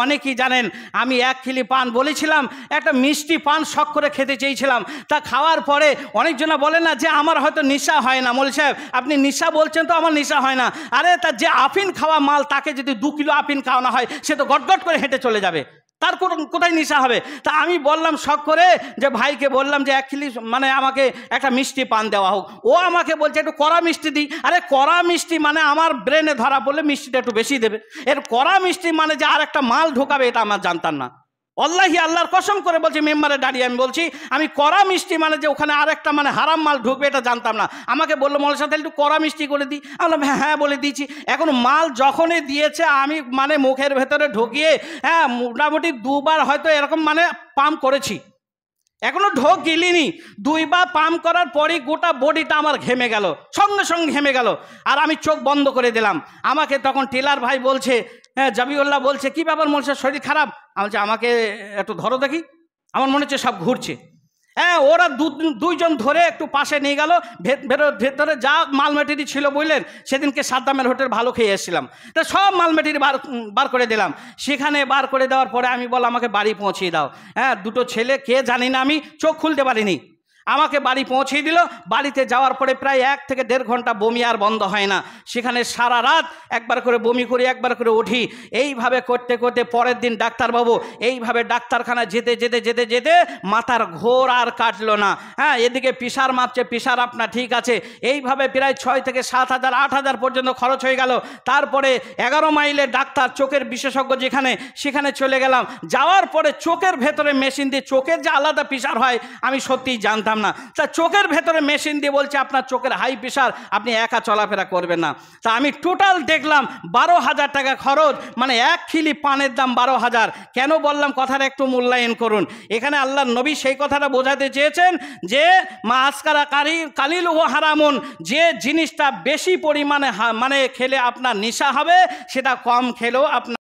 অনেকেই জানেন আমি 1 কিলি পান বলেছিলাম, একটা মিষ্টি পান শখ করে খেতে চেয়েছিলাম। তা খাওয়ার পরে অনেকজনা বলে না যে আমার হয়তো নেশা হয় না। মৌলভী সাহেব আপনি নেশা বলছেন তো, আমার নেশা হয় না। আরে তা যে আফিন খাওয়া মাল, তাকে যদি 2 কিলো আফিন খাওয়ানো হয়, সে তো গটগট করে হেঁটে চলে যাবে, তার কোথায় নেশা হবে? তা আমি বললাম শখ করে, যে ভাইকে বললাম যে 1 কিলি মানে আমাকে একটা মিষ্টি পান দেওয়া হোক। ও আমাকে বলছে একটু কড়া মিষ্টি দিই। আরে কড়া মিষ্টি মানে আমার ব্রেনে ধরা পড়লে মিষ্টিটা একটু বেশি দেবে। এর কড়া মিষ্টি মানে যে আর একটা মাল ঢোকাবে, এটা আমার জানতাম না। আল্লাহি আল্লাহর কসম করে বলছি, মেম্বারে দাঁড়িয়ে আমি বলছি, আমি কড়া মিষ্টি মানে যে ওখানে আর একটা মানে হারাম মাল ঢুকবে, এটা জানতাম না। আমাকে বললো মৌলভী সাহেব একটু কড়া মিষ্টি করে দিই। আমি বললাম হ্যাঁ বলে দিয়েছি। এখন মাল যখনই দিয়েছে, আমি মানে মুখের ভেতরে ঢুকিয়ে মোটামুটি 2 বার হয়তো এরকম মানে পাম্প করেছি, এখনো ঢোক গিলিনি। 2 বার পাম্প করার পরই গোটা বডিটা আমার ঘেমে গেল, সঙ্গে সঙ্গে ঘেমে গেল। আর আমি চোখ বন্ধ করে দিলাম। আমাকে তখন টেলার ভাই বলছে, জাবিউল্লাহ বলছে, কি ব্যাপার মৌলভী সাহেব, শরীর খারাপ? আমি বলছি আমাকে একটু ধরো দেখি, আমার মনে হচ্ছে সব ঘুরছে। ওরা দুইজন ধরে একটু পাশে নিয়ে গেল। ভেতরে যা মালমেটেরি ছিল বুঝলেন, সেদিনকে সাদ্দামের হোটেল ভালো খেয়ে এসেছিলাম, তা সব মালমেটেরি বার করে দিলাম। সেখানে বার করে দেওয়ার পরে আমি বললাম আমাকে বাড়ি পৌঁছিয়ে দাও। 2টো ছেলে, কে জানি না, আমি চোখ খুলতে পারিনি, আমাকে বাড়ি পৌঁছিয়ে দিল। বাড়িতে যাওয়ার পরে প্রায় 1 থেকে 1.5 ঘন্টা বমি আর বন্ধ হয় না। সেখানে সারা রাত একবার করে বমি করি, একবার করে উঠি। এইভাবে করতে করতে পরের দিন ডাক্তারবাবু, এইভাবে ডাক্তারখানায় যেতে যেতে যেতে যেতে মাথার ঘোর আর কাটলো না। এদিকে প্রেশার মাপছে, প্রেশার আপনার ঠিক আছে। এইভাবে প্রায় 6 থেকে 7 হাজার 8 হাজার পর্যন্ত খরচ হয়ে গেল। তারপরে 11 মাইলের ডাক্তার, চোখের বিশেষজ্ঞ যেখানে, সেখানে চলে গেলাম। যাওয়ার পরে চোখের ভেতরে মেশিন দিয়ে, চোখের যে আলাদা প্রেশার হয় আমি সত্যিই জানতাম না। তা চোখের ভেতরে মেশিন দিয়ে বলছে আপনার চোখের হাই প্রেশার, আপনি একা চলাফেরা করবেন না। তা আমি টোটাল দেখলাম 12,000 টাকা খরচ, মানে 1 কিলি পানের দাম 12,000। কেন বললাম কথাটা একটু মূল্যায়ন করুন। এখানে আল্লাহর নবী সেই কথাটা বোঝাতে চেয়েছেন যে মা আসকারা কালিল ও হারামুন, যে জিনিসটা বেশি পরিমাণে মানে খেলে আপনার নেশা হবে, সেটা কম খেলেও আপনার